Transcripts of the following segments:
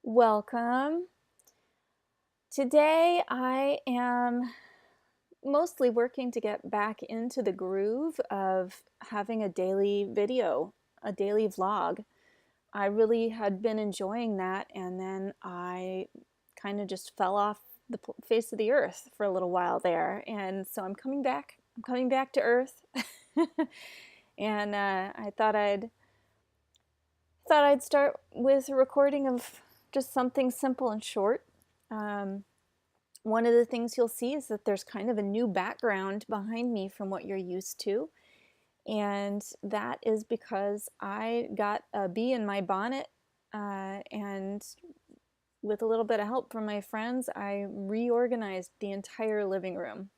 Welcome. Today I am mostly working to get back into the groove of having a daily video, a daily vlog. I really had been enjoying that, and then I kind of just fell off the face of the earth for a little while there. And so I'm coming back. I'm coming back to earth. And I thought I'd start with a recording of just something simple and short. One of the things you'll see is that there's kind of a new background behind me from what you're used to. And that is because I got a bee in my bonnet, and with a little bit of help from my friends, I reorganized the entire living room.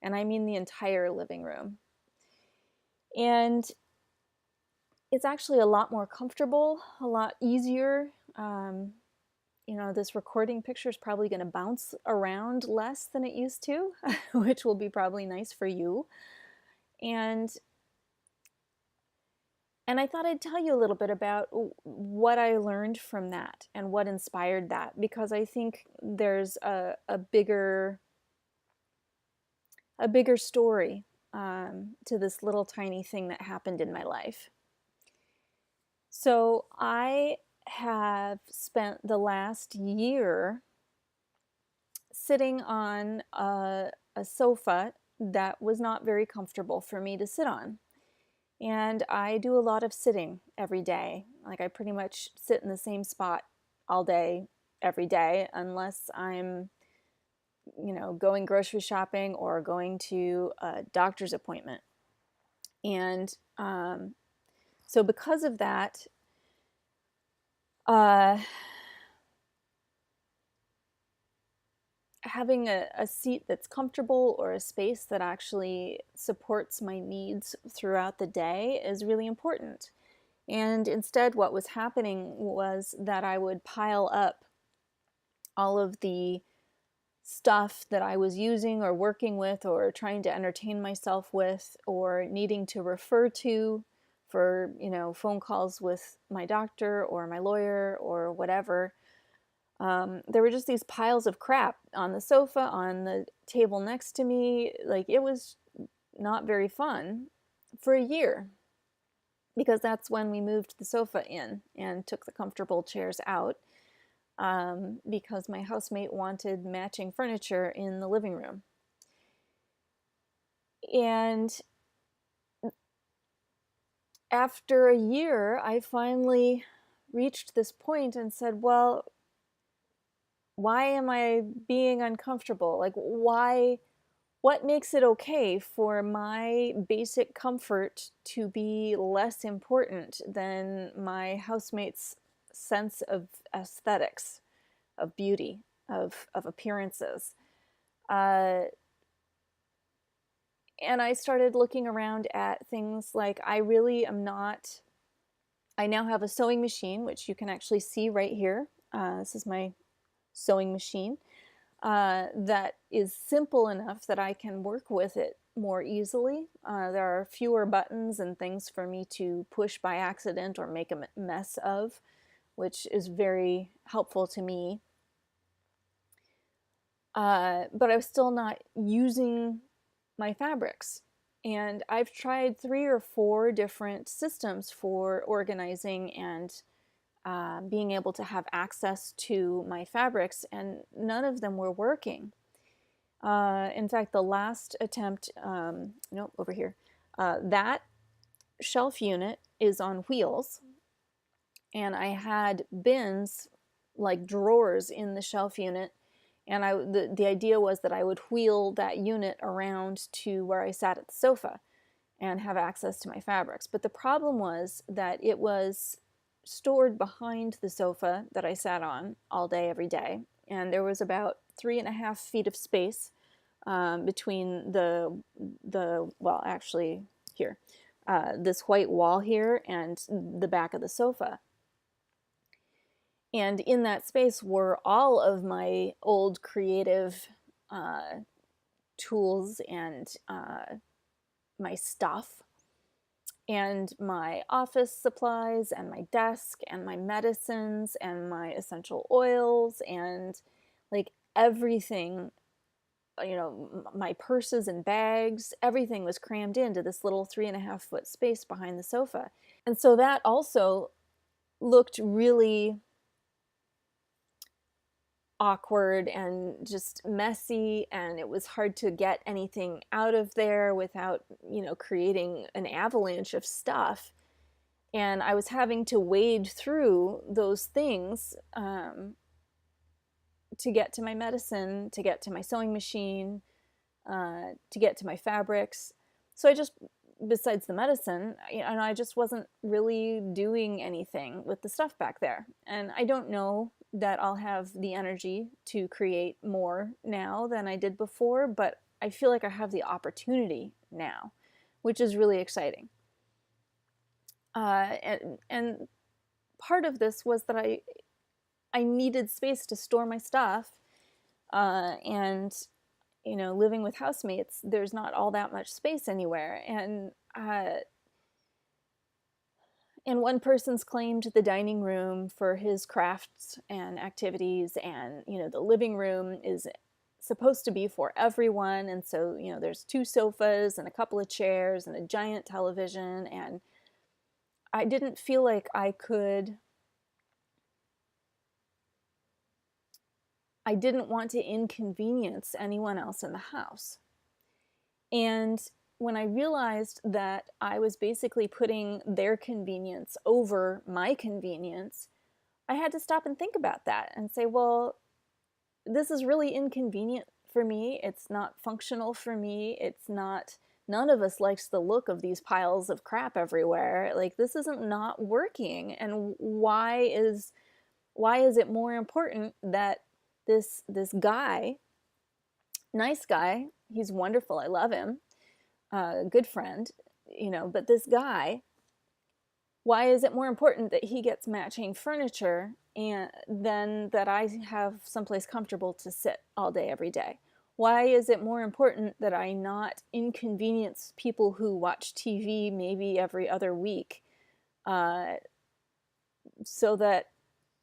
And I mean the entire living room. And it's actually a lot more comfortable, a lot easier. This recording picture is probably going to bounce around less than it used to, which will be probably nice for you. And I thought I'd tell you a little bit about what I learned from that and what inspired that, because I think there's a bigger story to this little tiny thing that happened in my life. So I have spent the last year sitting on a sofa that was not very comfortable for me to sit on. And I do a lot of sitting every day. Like, I pretty much sit in the same spot all day, every day, unless I'm, going grocery shopping or going to a doctor's appointment. And so because of that, having a seat that's comfortable or a space that actually supports my needs throughout the day is really important. And instead, what was happening was that I would pile up all of the stuff that I was using or working with or trying to entertain myself with or needing to refer to for, phone calls with my doctor or my lawyer or whatever. There were just these piles of crap on the sofa, on the table next to me. Like, it was not very fun for a year, because that's when we moved the sofa in and took the comfortable chairs out, because my housemate wanted matching furniture in the living room. And after a year, I finally reached this point and said, well, why am I being uncomfortable? Like, what makes it okay for my basic comfort to be less important than my housemate's sense of aesthetics, of beauty, of appearances? And I started looking around at things like, I now have a sewing machine, which you can actually see right here. This is my sewing machine, that is simple enough that I can work with it more easily. There are fewer buttons and things for me to push by accident or make a mess of, which is very helpful to me. But I'm still not using my fabrics. And I've tried 3 or 4 different systems for organizing and being able to have access to my fabrics, and none of them were working. In fact, the last attempt, nope, over here, that shelf unit is on wheels, and I had bins, like drawers in the shelf unit, and the idea was that I would wheel that unit around to where I sat at the sofa and have access to my fabrics. But the problem was that it was stored behind the sofa that I sat on all day, every day. And there was about 3.5 feet of space between well, actually here, this white wall here and the back of the sofa. And in that space were all of my old creative tools and my stuff. and my office supplies and my desk and my medicines and my essential oils and like everything, my purses and bags, everything was crammed into this little 3.5 foot space behind the sofa. And so that also looked really awkward and just messy, and it was hard to get anything out of there without, creating an avalanche of stuff. And I was having to wade through those things to get to my medicine, to get to my sewing machine, to get to my fabrics. So I just, besides the medicine, I just wasn't really doing anything with the stuff back there. And I don't know that I'll have the energy to create more now than I did before, but I feel like I have the opportunity now, which is really exciting. And part of this was that I needed space to store my stuff, and living with housemates, there's not all that much space anywhere. And one person's claimed the dining room for his crafts and activities, and the living room is supposed to be for everyone. And so there's 2 sofas and a couple of chairs and a giant television, and I didn't feel like I didn't want to inconvenience anyone else in the house. And when I realized that I was basically putting their convenience over my convenience, I had to stop and think about that and say, well, this is really inconvenient for me. It's not functional for me. None of us likes the look of these piles of crap everywhere. Like, this isn't not working. And why is it more important that this guy, nice guy, he's wonderful, I love him, good friend, but this guy, why is it more important that he gets matching furniture than that I have someplace comfortable to sit all day every day? Why is it more important that I not inconvenience people who watch TV maybe every other week, so that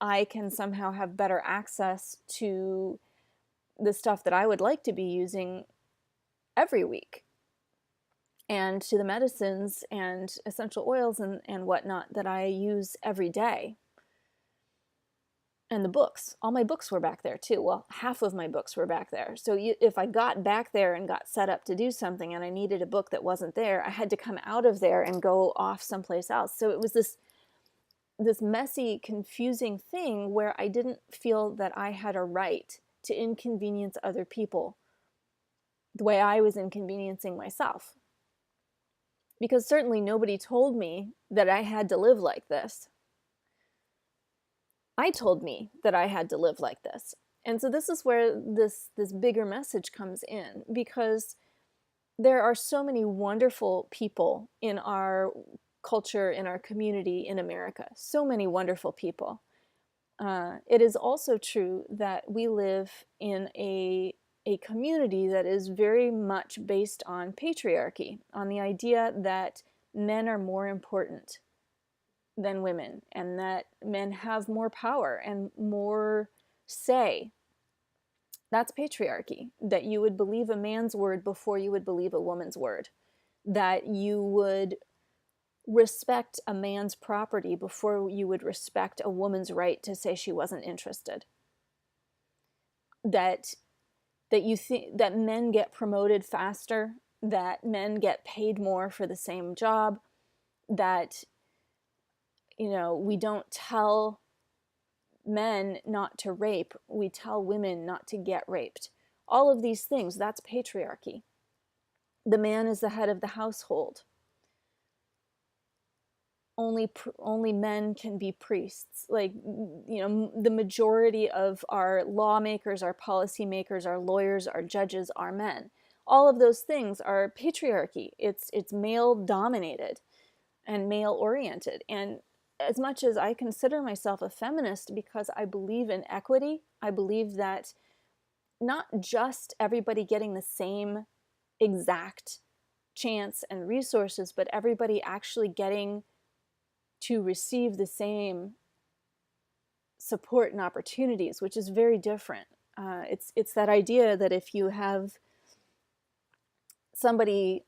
I can somehow have better access to the stuff that I would like to be using every week, and to the medicines and essential oils and whatnot that I use every day? And the books, all my books were back there too. Well, half of my books were back there. So if I got back there and got set up to do something and I needed a book that wasn't there, I had to come out of there and go off someplace else. So it was this messy, confusing thing where I didn't feel that I had a right to inconvenience other people the way I was inconveniencing myself. Because certainly nobody told me that I had to live like this. I told me that I had to live like this. And so this is where this bigger message comes in, because there are so many wonderful people in our culture, in our community in America, so many wonderful people. It is also true that we live in a community that is very much based on patriarchy, on the idea that men are more important than women, and that men have more power and more say. That's patriarchy. That you would believe a man's word before you would believe a woman's word. That you would respect a man's property before you would respect a woman's right to say she wasn't interested. That you think that men get promoted faster, that men get paid more for the same job, that we don't tell men not to rape, we tell women not to get raped. All of these things, that's patriarchy. The man is the head of the household. Only men can be priests. Like, the majority of our lawmakers, our policymakers, our lawyers, our judges are men. All of those things are patriarchy. It's male dominated and male oriented. And as much as I consider myself a feminist because I believe in equity, I believe that not just everybody getting the same exact chance and resources, but everybody actually getting to receive the same support and opportunities, which is very different. It's that idea that if you have somebody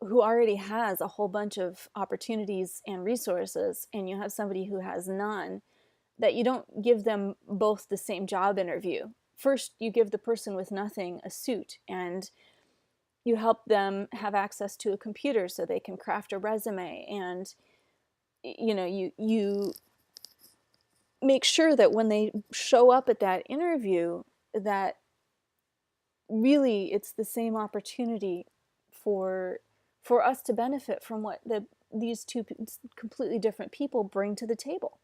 who already has a whole bunch of opportunities and resources, and you have somebody who has none, that you don't give them both the same job interview. First, you give the person with nothing a suit, and you help them have access to a computer so they can craft a resume, and you make sure that when they show up at that interview, that really it's the same opportunity for us to benefit from what these two completely different people bring to the table.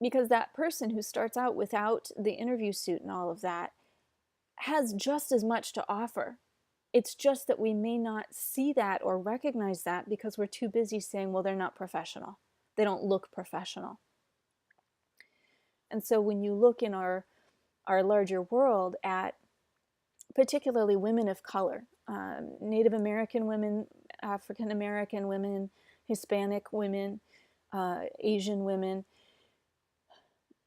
Because that person who starts out without the interview suit and all of that has just as much to offer. It's just that we may not see that or recognize that because we're too busy saying, well, they're not professional. They don't look professional. And so when you look in our larger world at particularly women of color, Native American women, African American women, Hispanic women, Asian women,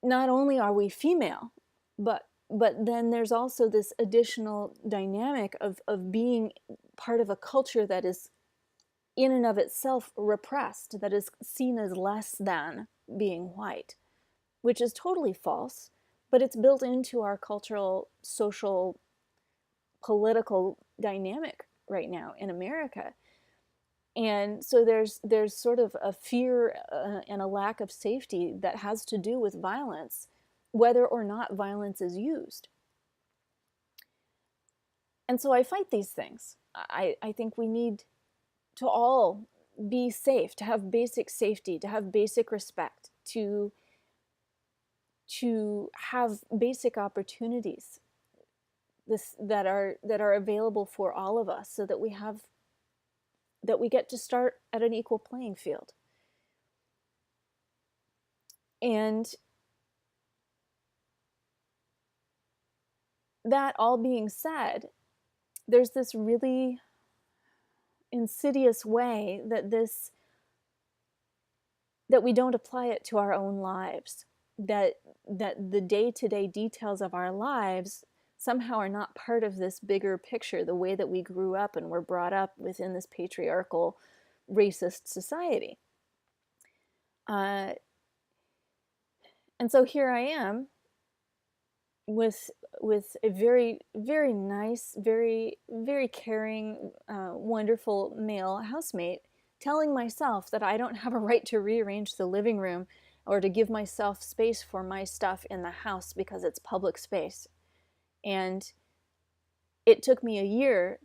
not only are we female, but then there's also this additional dynamic of being part of a culture that is in and of itself repressed, that is seen as less than being white, which is totally false, but it's built into our cultural, social, political dynamic right now in America. And so there's sort of a fear and a lack of safety that has to do with violence, whether or not violence is used. And so I fight these things. I think we need to all be safe, to have basic safety, to have basic respect, to have basic opportunities that are available for all of us, so that we get to start at an equal playing field. And that all being said, there's this really insidious way that we don't apply it to our own lives, that the day-to-day details of our lives somehow are not part of this bigger picture, the way that we grew up and were brought up within this patriarchal, racist society. And so here I am with a very, very nice, very, very caring, wonderful male housemate, telling myself that I don't have a right to rearrange the living room or to give myself space for my stuff in the house because it's public space. And it took me a year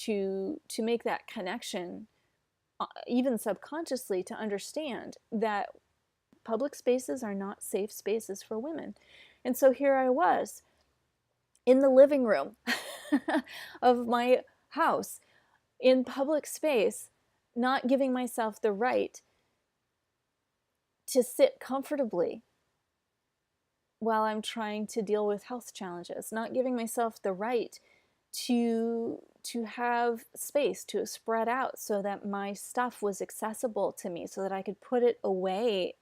to make that connection, even subconsciously, to understand that public spaces are not safe spaces for women. And so here I was in the living room of my house, in public space, not giving myself the right to sit comfortably while I'm trying to deal with health challenges, not giving myself the right to have space to spread out so that my stuff was accessible to me, so that I could put it away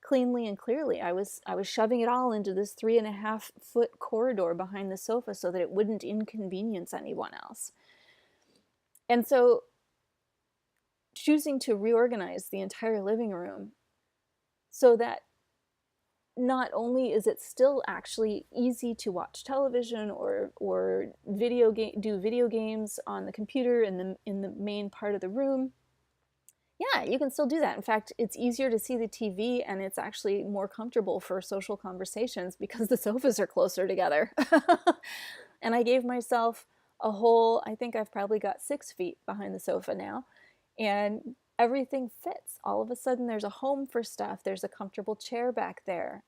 cleanly and clearly. I was shoving it all into this 3.5 foot corridor behind the sofa so that it wouldn't inconvenience anyone else. And so choosing to reorganize the entire living room so that not only is it still actually easy to watch television or do video games on the computer in the main part of the room. Yeah, you can still do that. In fact, it's easier to see the TV, and it's actually more comfortable for social conversations because the sofas are closer together. And I gave myself a whole, I think I've probably got 6 feet behind the sofa now, and everything fits. All of a sudden there's a home for stuff. There's a comfortable chair back there.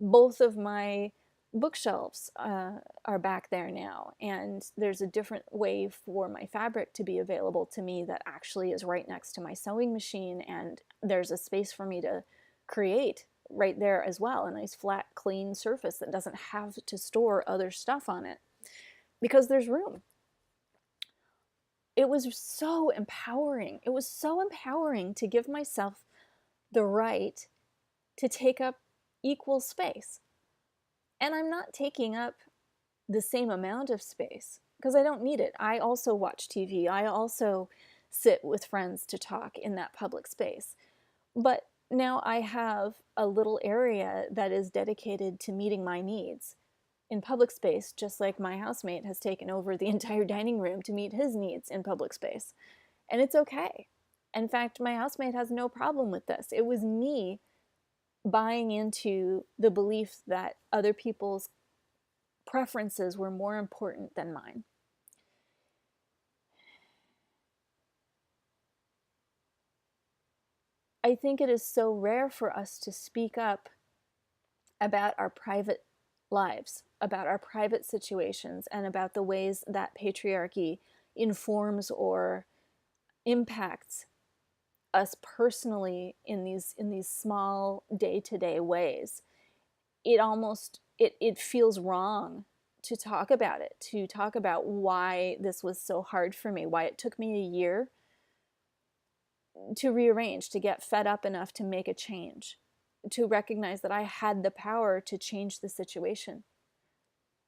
Both of my bookshelves are back there now, and there's a different way for my fabric to be available to me that actually is right next to my sewing machine, and there's a space for me to create right there as well, a nice flat clean surface that doesn't have to store other stuff on it because there's room. it was so empowering. It was so empowering to give myself the right to take up equal space. And I'm not taking up the same amount of space because I don't need it. I also watch TV. I also sit with friends to talk in that public space. But now I have a little area that is dedicated to meeting my needs in public space, just like my housemate has taken over the entire dining room to meet his needs in public space. And it's okay. In fact, my housemate has no problem with this. It was me buying into the belief that other people's preferences were more important than mine. I think it is so rare for us to speak up about our private lives, about our private situations, and about the ways that patriarchy informs or impacts us personally in these small day-to-day ways. It feels wrong to talk about it, to talk about why this was so hard for me, why it took me a year to rearrange, to get fed up enough to make a change, to recognize that I had the power to change the situation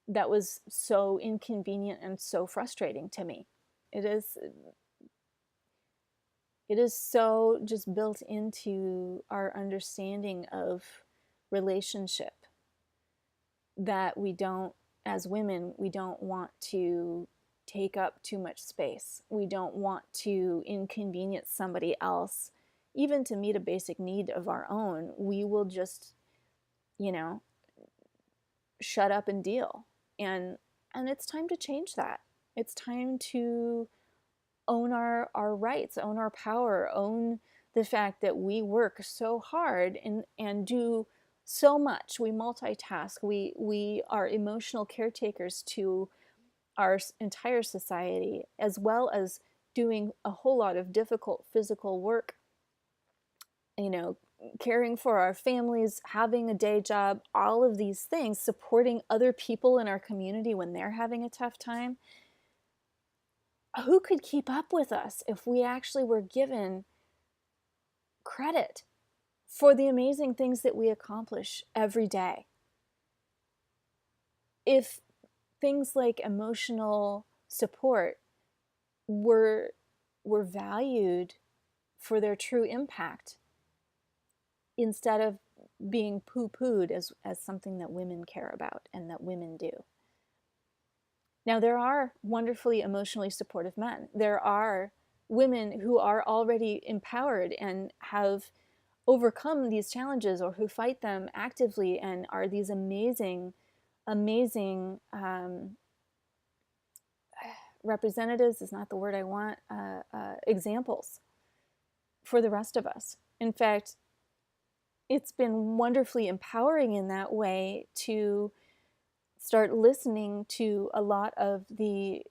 that was so inconvenient and so frustrating to me. It is so just built into our understanding of relationship that we don't, as women, we don't want to take up too much space. We don't want to inconvenience somebody else, even to meet a basic need of our own. We will just, shut up and deal. And it's time to change that. It's time to own our rights, own our power, own the fact that we work so hard and do so much. We multitask. We are emotional caretakers to our entire society, as well as doing a whole lot of difficult physical work, caring for our families, having a day job, all of these things, supporting other people in our community when they're having a tough time. Who could keep up with us if we actually were given credit for the amazing things that we accomplish every day? If things like emotional support were valued for their true impact instead of being poo-pooed as something that women care about and that women do. Now, there are wonderfully emotionally supportive men. There are women who are already empowered and have overcome these challenges, or who fight them actively and are these amazing representatives is not the word I want, examples for the rest of us. In fact, it's been wonderfully empowering in that way to start listening to a lot of the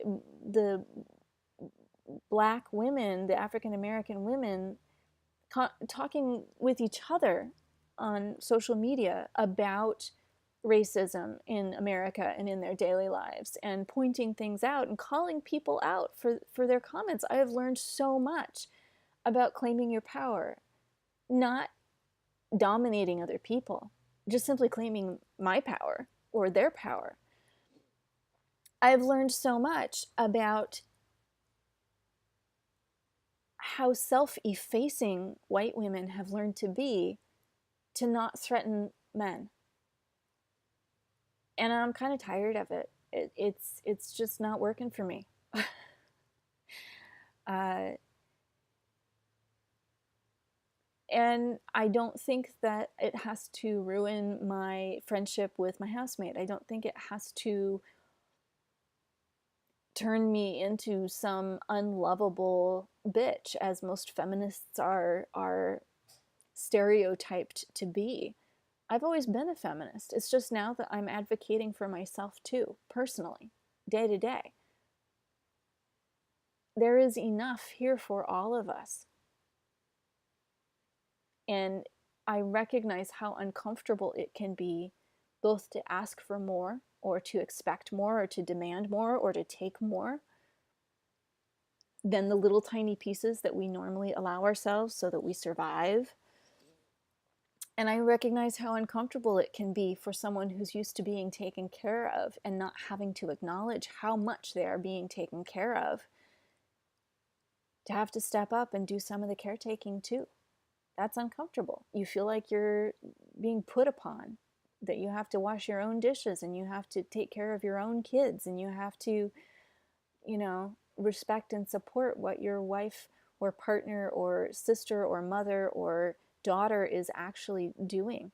Black women, the African American women, talking with each other on social media about racism in America and in their daily lives, and pointing things out and calling people out for their comments. I have learned so much about claiming your power, not dominating other people, just simply claiming my power or their power. I've learned so much about how self-effacing white women have learned to be to not threaten men. And I'm kind of tired of it. It's just not working for me. And I don't think that it has to ruin my friendship with my housemate. I don't think it has to turn me into some unlovable bitch, as most feminists are stereotyped to be. I've always been a feminist. It's just now that I'm advocating for myself too, personally, day to day. There is enough here for all of us. And I recognize how uncomfortable it can be, both to ask for more, or to expect more, or to demand more, or to take more. than the little tiny pieces that we normally allow ourselves so that we survive. And I recognize how uncomfortable it can be for someone who's used to being taken care of and not having to acknowledge how much they are being taken care of, to have to step up and do some of the caretaking too. That's uncomfortable. You feel like you're being put upon, that you have to wash your own dishes and you have to take care of your own kids and you have to, respect and support what your wife or partner or sister or mother or daughter is actually doing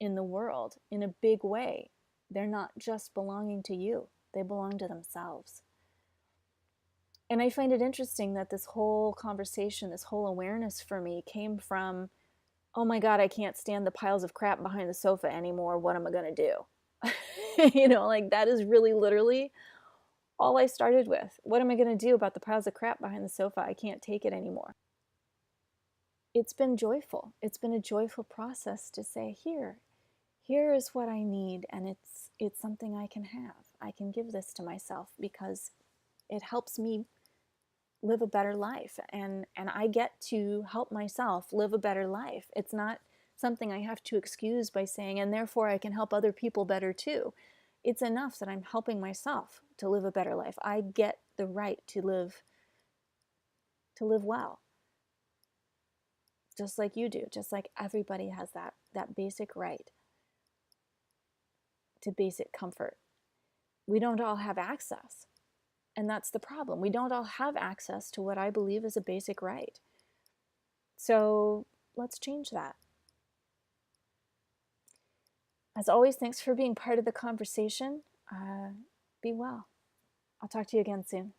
in the world in a big way. They're not just belonging to you, they belong to themselves. And I find it interesting that this whole conversation, this whole awareness for me came from, oh my God, I can't stand the piles of crap behind the sofa anymore. What am I going to do? Like that is really literally all I started with. What am I going to do about the piles of crap behind the sofa? I can't take it anymore. It's been joyful. It's been a joyful process to say, here is what I need, and it's something I can have. I can give this to myself because it helps me live a better life, and I get to help myself live a better life. It's not something I have to excuse by saying, and therefore I can help other people better too. It's enough that I'm helping myself to live a better life. I get the right to live well, just like you do, just like everybody has that basic right to basic comfort. We don't all have access, and that's the problem. We don't all have access to what I believe is a basic right. So let's change that. As always, thanks for being part of the conversation. Be well. I'll talk to you again soon.